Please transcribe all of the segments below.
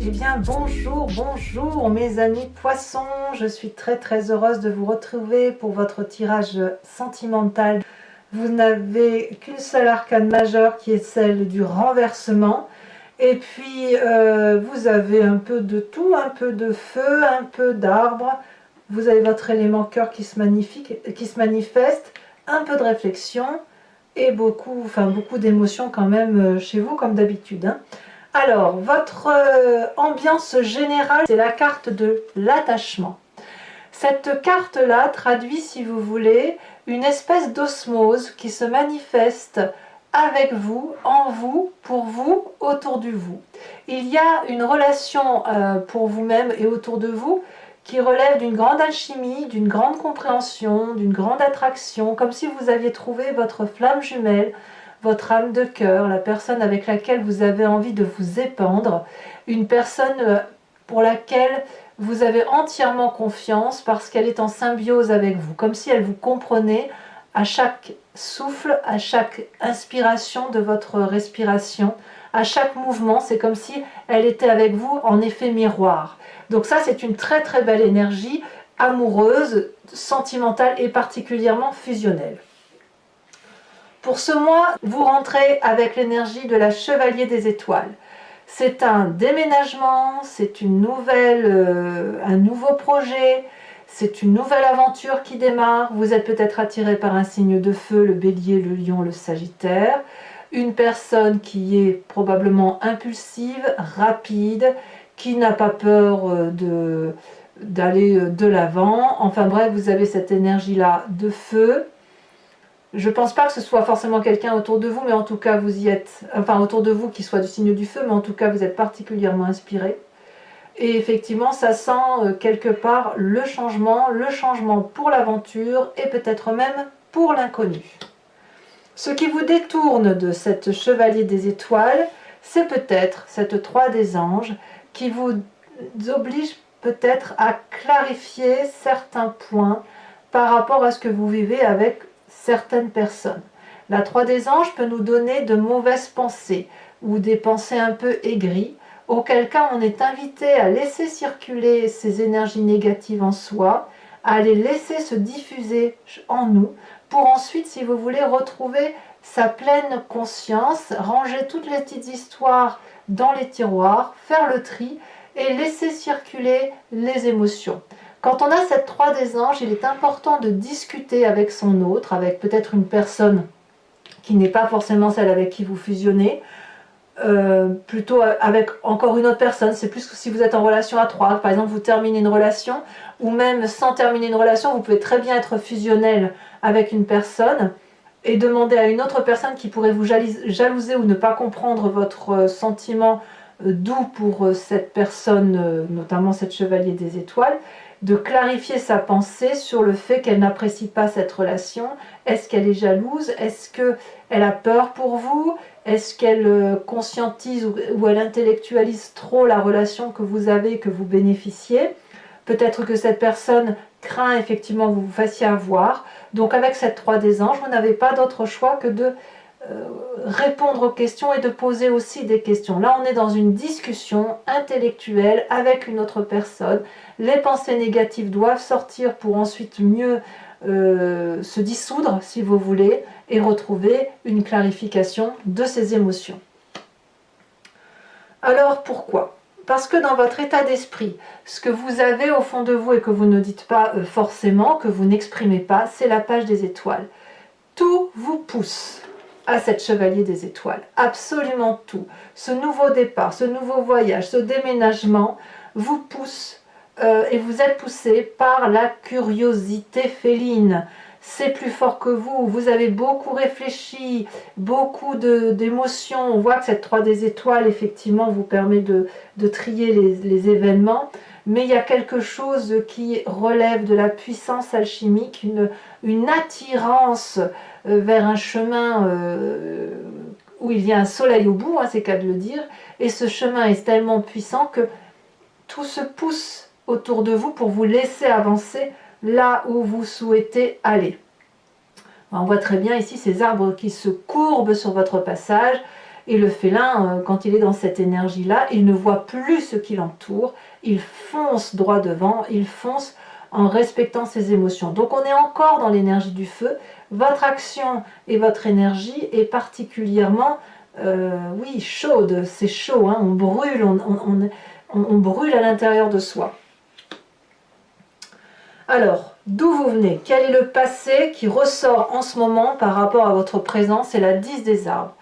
Eh bien bonjour, bonjour mes amis poissons, je suis très heureuse de vous retrouver pour votre tirage sentimental. Vous n'avez qu'une seule arcane majeure qui est celle du renversement. Et puis vous avez un peu de tout, un peu de feu, un peu d'arbre. Vous avez votre élément cœur qui se manifeste, un peu de réflexion et beaucoup d'émotions quand même chez vous comme d'habitude, hein. Alors, votre ambiance générale, c'est la carte de l'attachement. Cette carte-là traduit, si vous voulez, une espèce d'osmose qui se manifeste avec vous, en vous, pour vous, autour de vous. Il y a une relation pour vous-même et autour de vous qui relève d'une grande alchimie, d'une grande compréhension, d'une grande attraction, comme si vous aviez trouvé votre flamme jumelle, votre âme de cœur, la personne avec laquelle vous avez envie de vous épandre, une personne pour laquelle vous avez entièrement confiance parce qu'elle est en symbiose avec vous, comme si elle vous comprenait à chaque souffle, à chaque inspiration de votre respiration, à chaque mouvement. C'est comme si elle était avec vous en effet miroir. Donc ça, c'est une très belle énergie amoureuse, sentimentale et particulièrement fusionnelle. Pour ce mois, vous rentrez avec l'énergie de la Chevalier des Étoiles. C'est un déménagement, c'est un nouveau projet, c'est une nouvelle aventure qui démarre. Vous êtes peut-être attiré par un signe de feu, le Bélier, le Lion, le Sagittaire. Une personne qui est probablement impulsive, rapide, qui n'a pas peur d'aller de l'avant. Enfin bref, vous avez cette énergie-là de feu. Je ne pense pas que ce soit forcément quelqu'un autour de vous, mais en tout cas vous y êtes, enfin autour de vous qui soit du signe du feu, mais en tout cas vous êtes particulièrement inspiré. Et effectivement, ça sent quelque part le changement pour l'aventure et peut-être même pour l'inconnu. Ce qui vous détourne de cette Chevalier des Étoiles, c'est peut-être cette 3 des Anges qui vous oblige peut-être à clarifier certains points par rapport à ce que vous vivez avec certaines personnes. La 3 des Anges peut nous donner de mauvaises pensées ou des pensées un peu aigries, auquel cas on est invité à laisser circuler ces énergies négatives en soi, à les laisser se diffuser en nous, pour ensuite, si vous voulez, retrouver sa pleine conscience, ranger toutes les petites histoires dans les tiroirs, faire le tri et laisser circuler les émotions. Quand on a cette 3 des Anges, il est important de discuter avec son autre, avec peut-être une personne qui n'est pas forcément celle avec qui vous fusionnez, plutôt avec encore une autre personne. C'est plus que si vous êtes en relation à 3, par exemple vous terminez une relation, ou même sans terminer une relation, vous pouvez très bien être fusionnel avec une personne et demander à une autre personne qui pourrait vous jalouser ou ne pas comprendre votre sentiment doux pour cette personne, notamment cette Chevalier des Étoiles, de clarifier sa pensée sur le fait qu'elle n'apprécie pas cette relation. Est-ce qu'elle est jalouse? Est-ce qu'elle a peur pour vous? Est-ce qu'elle conscientise ou elle intellectualise trop la relation que vous avez, que vous bénéficiez? Peut-être que cette personne craint effectivement que vous vous fassiez avoir. Donc avec cette 3 des Anges, vous n'avez pas d'autre choix que de répondre aux questions et de poser aussi des questions. Là, on est dans une discussion intellectuelle avec une autre personne. Les pensées négatives doivent sortir pour ensuite mieux se dissoudre, si vous voulez, et retrouver une clarification de ces émotions. Alors, pourquoi ? Parce que dans votre état d'esprit, ce que vous avez au fond de vous et que vous ne dites pas forcément, que vous n'exprimez pas, c'est la page des étoiles. Tout vous pousse à cette Chevalier des Étoiles, absolument tout. Ce nouveau départ, ce nouveau voyage, ce déménagement vous pousse et vous êtes poussé par la curiosité féline. C'est plus fort que vous, vous avez beaucoup réfléchi, beaucoup d'émotions. On voit que cette 3 des Étoiles, effectivement, vous permet de trier les événements, mais il y a quelque chose qui relève de la puissance alchimique, une attirance vers un chemin où il y a un soleil au bout, hein, c'est qu'à de le dire, et ce chemin est tellement puissant que tout se pousse autour de vous pour vous laisser avancer là où vous souhaitez aller. On voit très bien ici ces arbres qui se courbent sur votre passage Et le félin, quand il est dans cette énergie-là, il ne voit plus ce qui l'entoure, il fonce droit devant, il fonce en respectant ses émotions. Donc on est encore dans l'énergie du feu. Votre action et votre énergie est particulièrement, oui, chaude, c'est chaud, hein, on brûle, on brûle à l'intérieur de soi. Alors, d'où vous venez? Quel est le passé qui ressort en ce moment par rapport à votre présent? C'est la 10 des arbres.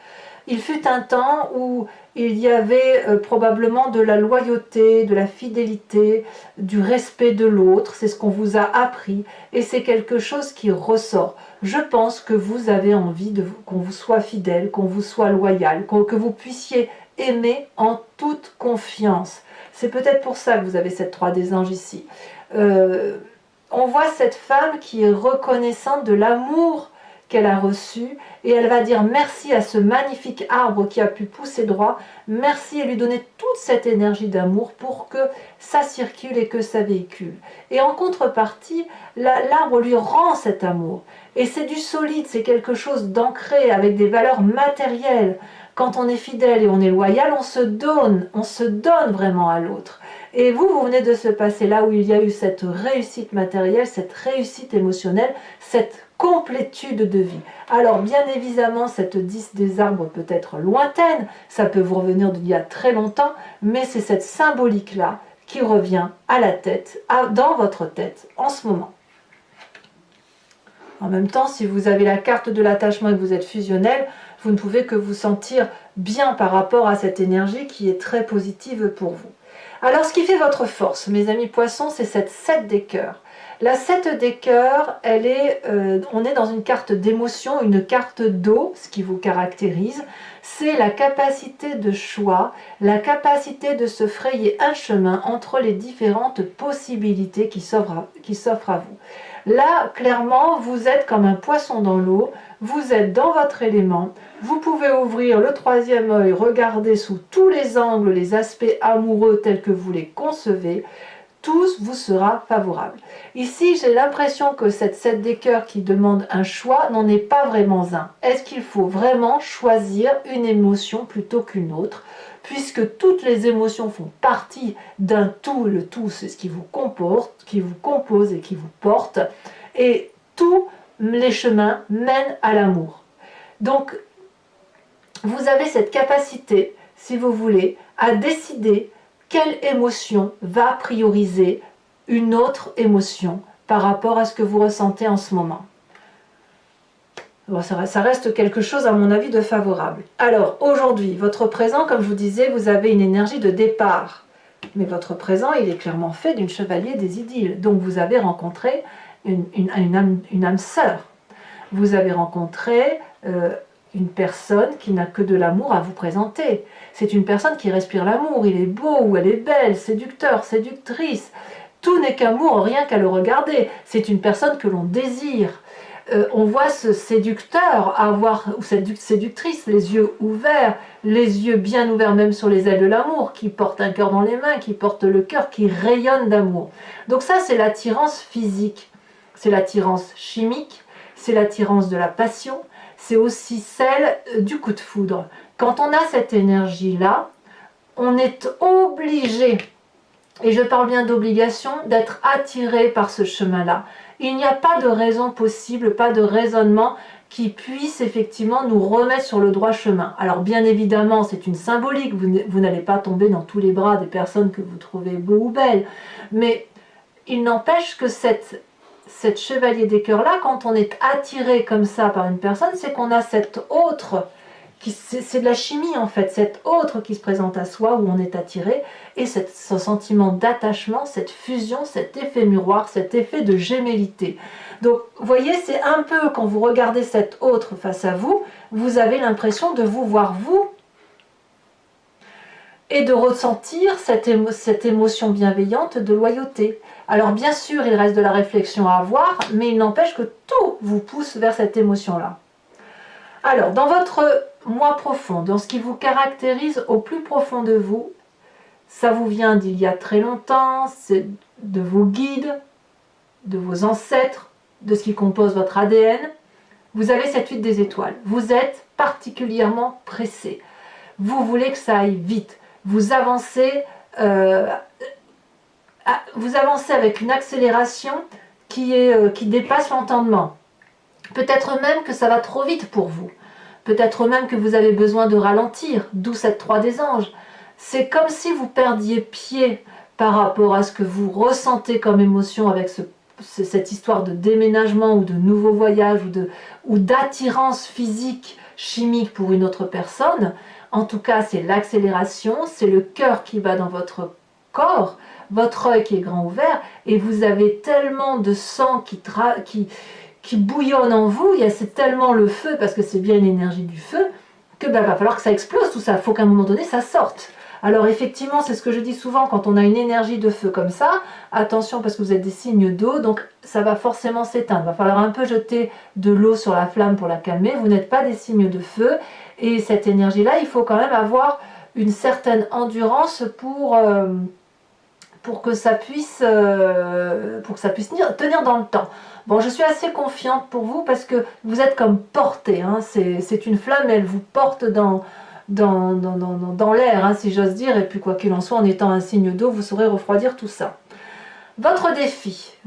Il fut un temps où il y avait probablement de la loyauté, de la fidélité, du respect de l'autre. C'est ce qu'on vous a appris et c'est quelque chose qui ressort. Je pense que vous avez envie qu'on vous soit fidèle, qu'on vous soit loyal, que vous puissiez aimer en toute confiance. C'est peut-être pour ça que vous avez cette 3 des anges ici. On voit cette femme qui est reconnaissante de l'amour qu'elle a reçu et elle va dire merci à ce magnifique arbre qui a pu pousser droit, merci et lui donner toute cette énergie d'amour pour que ça circule et que ça véhicule. Et en contrepartie, l'arbre lui rend cet amour. Et c'est du solide, c'est quelque chose d'ancré avec des valeurs matérielles. Quand on est fidèle et on est loyal, on se donne vraiment à l'autre. Et vous venez de ce passé-là où il y a eu cette réussite matérielle, cette réussite émotionnelle, cette complétude de vie. Alors bien évidemment, cette 10 des arbres peut être lointaine, ça peut vous revenir d'il y a très longtemps, mais c'est cette symbolique-là qui revient à la tête, dans votre tête en ce moment. En même temps, si vous avez la carte de l'attachement et que vous êtes fusionnel, vous ne pouvez que vous sentir bien par rapport à cette énergie qui est très positive pour vous. Alors, ce qui fait votre force, mes amis poissons, c'est cette 7 des cœurs. La 7 des cœurs, on est dans une carte d'émotion, une carte d'eau, ce qui vous caractérise. C'est la capacité de choix, la capacité de se frayer un chemin entre les différentes possibilités qui s'offrent à vous. Là, clairement, vous êtes comme un poisson dans l'eau, vous êtes dans votre élément, vous pouvez ouvrir le 3e œil, regarder sous tous les angles les aspects amoureux tels que vous les concevez, tout vous sera favorable. Ici, j'ai l'impression que cette 7 des cœurs qui demande un choix n'en est pas vraiment un. Est-ce qu'il faut vraiment choisir une émotion plutôt qu'une autre? Puisque toutes les émotions font partie d'un tout, le tout c'est ce qui vous comporte, qui vous compose et qui vous porte, et tous les chemins mènent à l'amour. Donc, vous avez cette capacité, si vous voulez, à décider quelle émotion va prioriser une autre émotion par rapport à ce que vous ressentez en ce moment. Bon, ça reste quelque chose, à mon avis, de favorable. Alors, aujourd'hui, votre présent, comme je vous disais, vous avez une énergie de départ. Mais votre présent, il est clairement fait d'une chevalier des idylles. Donc, vous avez rencontré une âme sœur. Vous avez rencontré une personne qui n'a que de l'amour à vous présenter. C'est une personne qui respire l'amour. Il est beau ou elle est belle, séducteur, séductrice. Tout n'est qu'amour, rien qu'à le regarder. C'est une personne que l'on désire. On voit ce séducteur ou cette séductrice, les yeux ouverts, les yeux bien ouverts même sur les ailes de l'amour, qui porte un cœur dans les mains, qui porte le cœur, qui rayonne d'amour. Donc ça, c'est l'attirance physique, c'est l'attirance chimique, c'est l'attirance de la passion, c'est aussi celle du coup de foudre. Quand on a cette énergie-là, on est obligé, et je parle bien d'obligation, d'être attiré par ce chemin-là. Il n'y a pas de raison possible, pas de raisonnement qui puisse effectivement nous remettre sur le droit chemin. Alors bien évidemment, c'est une symbolique, vous n'allez pas tomber dans tous les bras des personnes que vous trouvez beaux ou belles, mais il n'empêche que cette chevalier des cœurs-là, quand on est attiré comme ça par une personne, c'est qu'on a cette autre, c'est de la chimie en fait, cette autre qui se présente à soi où on est attiré, et ce sentiment d'attachement, cette fusion, cet effet miroir, cet effet de gémellité. Donc vous voyez, c'est un peu quand vous regardez cette autre face à vous, vous avez l'impression de vous voir vous et de ressentir cette émotion bienveillante de loyauté. Alors bien sûr, il reste de la réflexion à avoir, mais il n'empêche que tout vous pousse vers cette émotion-là. Alors, dans votre moi profond, dans ce qui vous caractérise au plus profond de vous, ça vous vient d'il y a très longtemps, c'est de vos guides, de vos ancêtres, de ce qui compose votre ADN. Vous avez cette 8 des étoiles. Vous êtes particulièrement pressé. vous voulez que ça aille vite. Vous avancez avec une accélération qui dépasse l'entendement. Peut-être même que ça va trop vite pour vous. Peut-être même que vous avez besoin de ralentir, d'où cette 3 des anges. C'est comme si vous perdiez pied par rapport à ce que vous ressentez comme émotion avec cette histoire de déménagement ou de nouveau voyage ou d'attirance physique, chimique pour une autre personne. En tout cas, c'est l'accélération, c'est le cœur qui bat dans votre corps, votre œil qui est grand ouvert, et vous avez tellement de sang qui bouillonne en vous, c'est tellement le feu, parce que c'est bien une énergie du feu, que va falloir que ça explose tout ça, il faut qu'à un moment donné ça sorte. Alors effectivement, c'est ce que je dis souvent, quand on a une énergie de feu comme ça, attention parce que vous êtes des signes d'eau, donc ça va forcément s'éteindre. Il va falloir un peu jeter de l'eau sur la flamme pour la calmer. Vous n'êtes pas des signes de feu, et cette énergie-là, il faut quand même avoir une certaine endurance pour que ça puisse tenir dans le temps. Bon, je suis assez confiante pour vous parce que vous êtes comme porté, hein. C'est une flamme, elle vous porte dans l'air, hein, si j'ose dire, et puis quoi qu'il en soit, en étant un signe d'eau, vous saurez refroidir tout ça. Votre défi,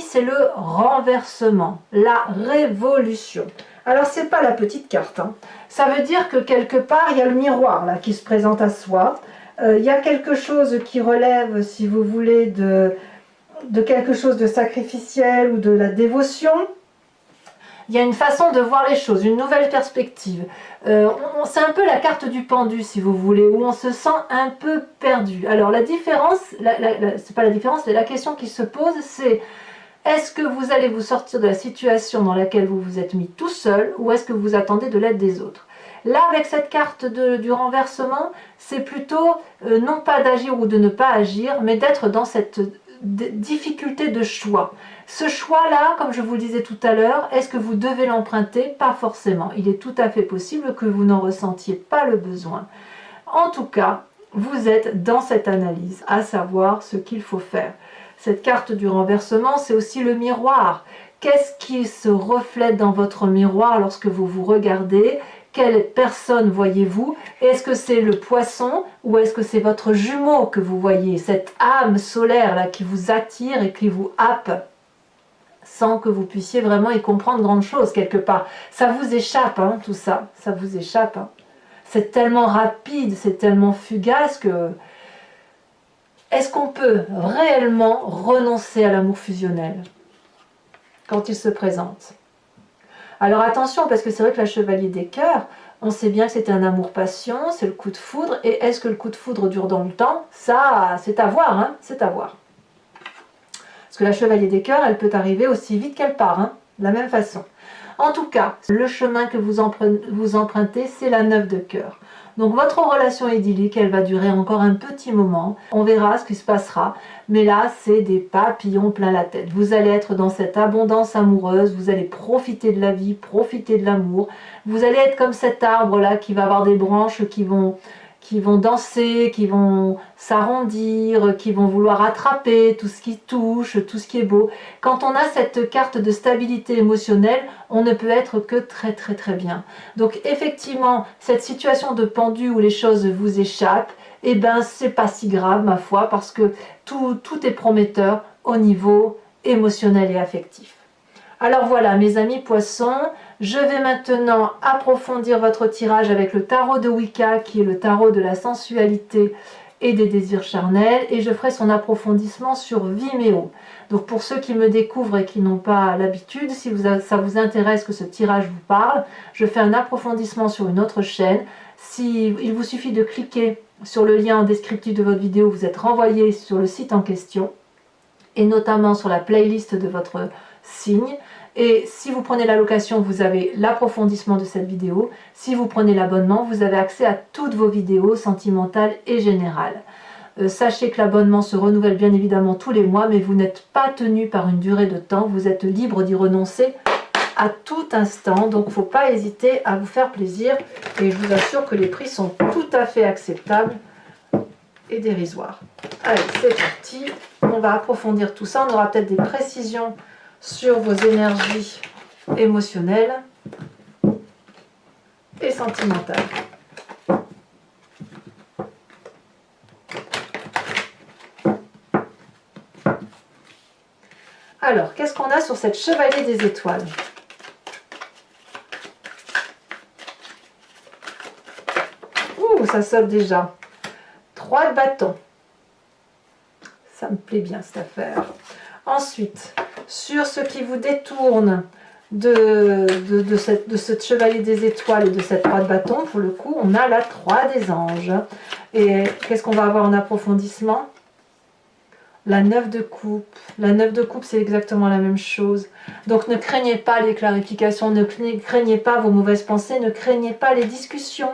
c'est le renversement, la révolution. Alors, c'est pas la petite carte, hein. Ça veut dire que quelque part, il y a le miroir là qui se présente à soi. Il y a quelque chose qui relève, si vous voulez, de quelque chose de sacrificiel ou de la dévotion. Il y a une façon de voir les choses, une nouvelle perspective. C'est un peu la carte du pendu, si vous voulez, où on se sent un peu perdu. Alors la différence, c'est pas la différence, la question qui se pose, c'est est-ce que vous allez vous sortir de la situation dans laquelle vous vous êtes mis tout seul, ou est-ce que vous attendez de l'aide des autres? Là, avec cette carte du renversement, c'est plutôt non pas d'agir ou de ne pas agir, mais d'être dans cette difficulté de choix. Ce choix-là, comme je vous le disais tout à l'heure, est-ce que vous devez l'emprunter? Pas forcément. Il est tout à fait possible que vous n'en ressentiez pas le besoin. En tout cas, vous êtes dans cette analyse, à savoir ce qu'il faut faire. Cette carte du renversement, c'est aussi le miroir. Qu'est-ce qui se reflète dans votre miroir lorsque vous vous regardez? Quelle personne voyez-vous? Est-ce que c'est le poisson ou est-ce que c'est votre jumeau que vous voyez? Cette âme solaire là qui vous attire et qui vous happe sans que vous puissiez vraiment y comprendre grande chose quelque part. Ça vous échappe, hein, tout ça. Ça vous échappe. Hein. C'est tellement rapide, c'est tellement fugace que... Est-ce qu'on peut réellement renoncer à l'amour fusionnel quand il se présente? Alors attention, parce que c'est vrai que la Chevalier des Cœurs, on sait bien que c'était un amour-passion, c'est le coup de foudre, et est-ce que le coup de foudre dure dans le temps? Ça, c'est à voir, hein, c'est à voir. Parce que la Chevalier des Cœurs, elle peut arriver aussi vite qu'elle part, hein, de la même façon. En tout cas, le chemin que vous empruntez, c'est la 9 de cœur. Donc votre relation idyllique, elle va durer encore un petit moment. On verra ce qui se passera. Mais là, c'est des papillons plein la tête. Vous allez être dans cette abondance amoureuse. Vous allez profiter de la vie, profiter de l'amour. Vous allez être comme cet arbre-là qui va avoir des branches qui vont danser, qui vont s'arrondir, qui vont vouloir attraper tout ce qui touche, tout ce qui est beau. Quand on a cette carte de stabilité émotionnelle, on ne peut être que très très très bien. Donc effectivement, cette situation de pendu où les choses vous échappent, eh ben c'est pas si grave ma foi, parce que tout est prometteur au niveau émotionnel et affectif. Alors voilà mes amis poissons, je vais maintenant approfondir votre tirage avec le tarot de Wicca qui est le tarot de la sensualité et des désirs charnels, et je ferai son approfondissement sur Vimeo. Donc pour ceux qui me découvrent et qui n'ont pas l'habitude, si ça vous intéresse que ce tirage vous parle, je fais un approfondissement sur une autre chaîne. Il vous suffit de cliquer sur le lien en descriptif de votre vidéo, vous êtes renvoyé sur le site en question et notamment sur la playlist de votre signe. Et si vous prenez la location, vous avez l'approfondissement de cette vidéo. Si vous prenez l'abonnement, vous avez accès à toutes vos vidéos sentimentales et générales. Sachez que l'abonnement se renouvelle bien évidemment tous les mois, mais vous n'êtes pas tenu par une durée de temps. Vous êtes libre d'y renoncer à tout instant. Donc il ne faut pas hésiter à vous faire plaisir. Et je vous assure que les prix sont tout à fait acceptables et dérisoires. Allez, c'est parti. On va approfondir tout ça. On aura peut-être des précisions sur vos énergies émotionnelles et sentimentales. Alors, qu'est-ce qu'on a sur cette chevalier des étoiles? Ouh, ça saute déjà. 3 de bâton. Ça me plaît bien cette affaire. Ensuite, sur ce qui vous détourne de ce chevalier des étoiles et de cette 3 de bâton, pour le coup, on a la 3 des anges. Et qu'est-ce qu'on va avoir en approfondissement? La 9 de coupe. La 9 de coupe, c'est exactement la même chose. Donc ne craignez pas les clarifications, ne craignez pas vos mauvaises pensées, ne craignez pas les discussions.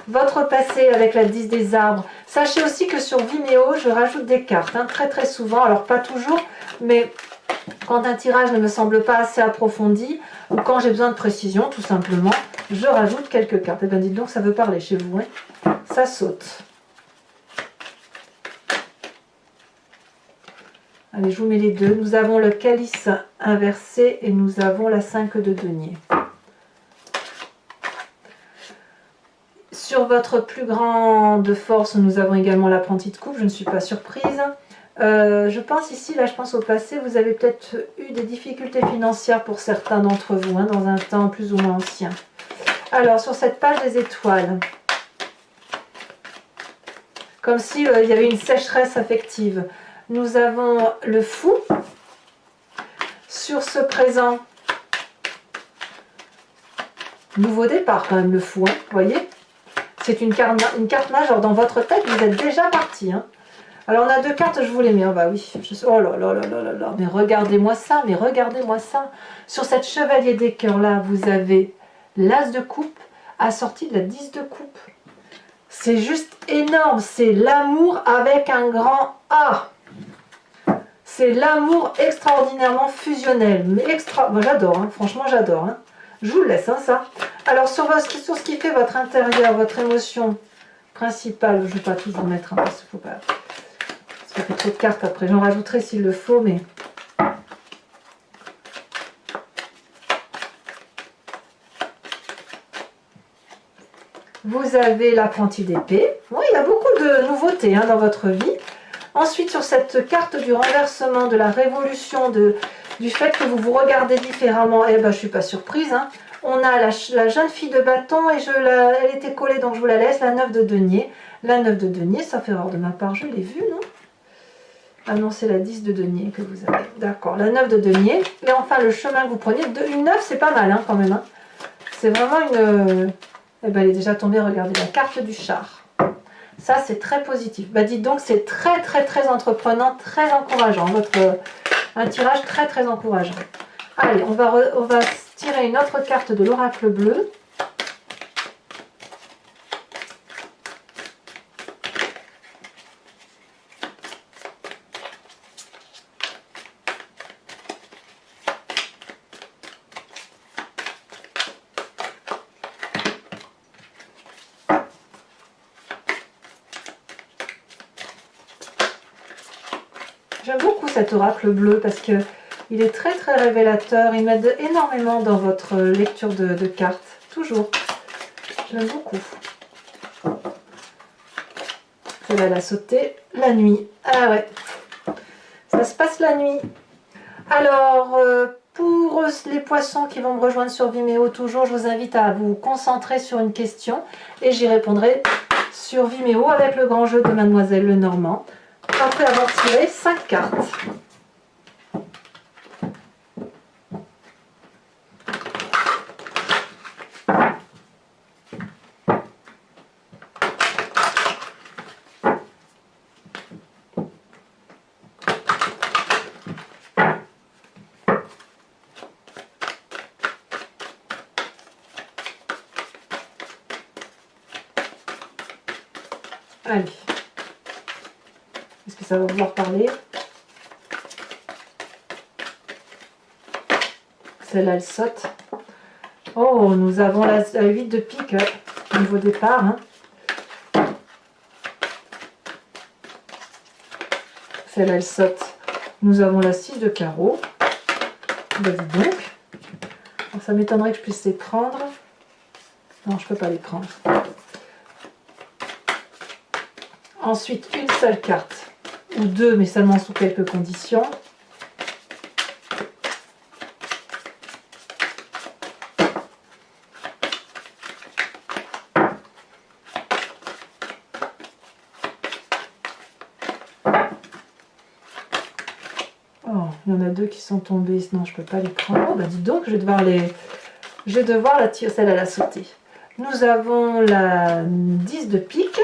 Votre passé avec la 10 des arbres. Sachez aussi que sur Vimeo, je rajoute des cartes, hein, très très souvent. Alors pas toujours, mais quand un tirage ne me semble pas assez approfondi, ou quand j'ai besoin de précision, tout simplement, je rajoute quelques cartes. Et bien dites donc, ça veut parler chez vous, hein. Ça saute. Allez, je vous mets les deux. Nous avons le calice inversé et nous avons la 5 de denier. Sur votre plus grande force, nous avons également l'apprenti de coupe. Je ne suis pas surprise. Je pense ici, là je pense au passé, vous avez peut-être eu des difficultés financières pour certains d'entre vous, hein, dans un temps plus ou moins ancien. Alors, sur cette page des étoiles, comme s'il y avait une sécheresse affective. Nous avons le fou. Sur ce présent, nouveau départ quand même, le fou, hein, vous voyez. C'est une carte majeure. Dans votre tête, vous êtes déjà parti. Hein. Alors, on a 2 cartes, je vous les mets. Oh, bah oui. Oh là là là là là là. Mais regardez-moi ça, mais regardez-moi ça. Sur cette chevalier des cœurs là, vous avez l'as de coupe assorti de la 10 de coupe. C'est juste énorme. C'est l'amour avec un grand A. C'est l'amour extraordinairement fusionnel. Mais moi, j'adore, hein. Franchement, j'adore. Hein. Je vous le laisse, hein, ça. Alors, sur ce qui fait votre intérieur, votre émotion principale, je ne vais pas tout vous mettre, hein, parce qu'il faut pas... Ça fait trop de cartes après. J'en rajouterai s'il le faut, mais... Vous avez l'apprenti d'épée. Oui, il y a beaucoup de nouveautés, hein, dans votre vie. Ensuite, sur cette carte du renversement, de la révolution, du fait que vous vous regardez différemment, eh ben, je ne suis pas surprise. Hein. On a la jeune fille de bâton, et elle était collée, donc je vous la laisse, la 9 de denier. La 9 de denier, ça fait erreur de ma part, je l'ai vue, non? Ah non, c'est la 10 de denier que vous avez. D'accord, la 9 de denier. Et enfin, le chemin que vous prenez, une 9, c'est pas mal, hein, quand même. Hein. C'est vraiment une... Eh ben, elle est déjà tombée, regardez, la carte du char. Ça, c'est très positif. Bah, dites donc, c'est très, très, très entreprenant, très encourageant. Un tirage très, très encourageant. Allez, on va tirer une autre carte de l'oracle bleu. J'aime beaucoup cet oracle bleu parce que il est très très révélateur. Il m'aide énormément dans votre lecture de cartes. Toujours. J'aime beaucoup. Celle-là, elle a sauté la nuit. Ah ouais. Ça se passe la nuit. Alors, pour les poissons qui vont me rejoindre sur Vimeo, toujours, je vous invite à vous concentrer sur une question et j'y répondrai sur Vimeo avec le grand jeu de Mademoiselle Lenormand. Après avoir tiré 5 cartes. Allez. Est-ce que ça va vouloir parler? Celle-là, elle saute. Oh, nous avons la 8 de pique au niveau départ. Hein. Celle-là, elle saute. Nous avons la 6 de carreau. Bah, dis donc. Alors, ça m'étonnerait que je puisse les prendre. Non, je ne peux pas les prendre. Ensuite, une seule carte. Ou deux, mais seulement sous quelques conditions. Oh, il y en a deux qui sont tombés, sinon je ne peux pas les prendre. Oh, bah dis donc, je vais devoir la tirer, celle-là, la sauter. Nous avons la 10 de pique.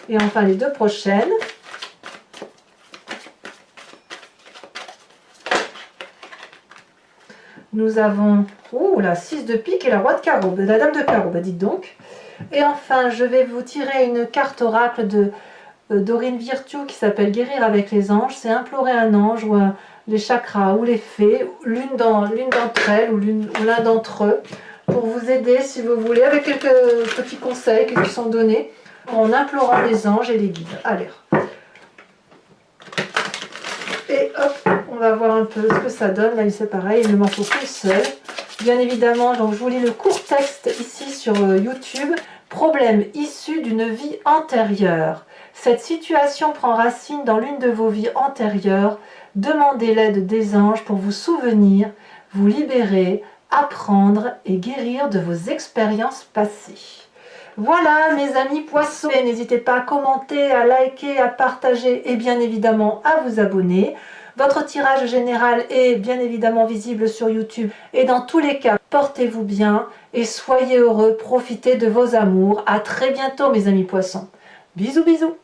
Et enfin les deux prochaines. Nous avons la 6 de pique et la roi de carreau, la dame de carreau, bah dites donc. Et enfin, je vais vous tirer une carte oracle de Dorine Virtue qui s'appelle Guérir avec les anges. C'est implorer un ange ou les chakras ou les fées, l'une d'entre elles ou l'un d'entre eux, pour vous aider si vous voulez, avec quelques petits conseils qui sont donnés en implorant les anges et les guides. Allez. Et hop, on va voir un peu ce que ça donne. Là, c'est pareil, il ne m'en faut qu'une seule. Bien évidemment, donc je vous lis le court texte ici sur YouTube. Problème issu d'une vie antérieure. Cette situation prend racine dans l'une de vos vies antérieures. Demandez l'aide des anges pour vous souvenir, vous libérer, apprendre et guérir de vos expériences passées. Voilà mes amis poissons, n'hésitez pas à commenter, à liker, à partager et bien évidemment à vous abonner. Votre tirage général est bien évidemment visible sur YouTube et dans tous les cas, portez-vous bien et soyez heureux, profitez de vos amours. À très bientôt mes amis poissons. Bisous bisous.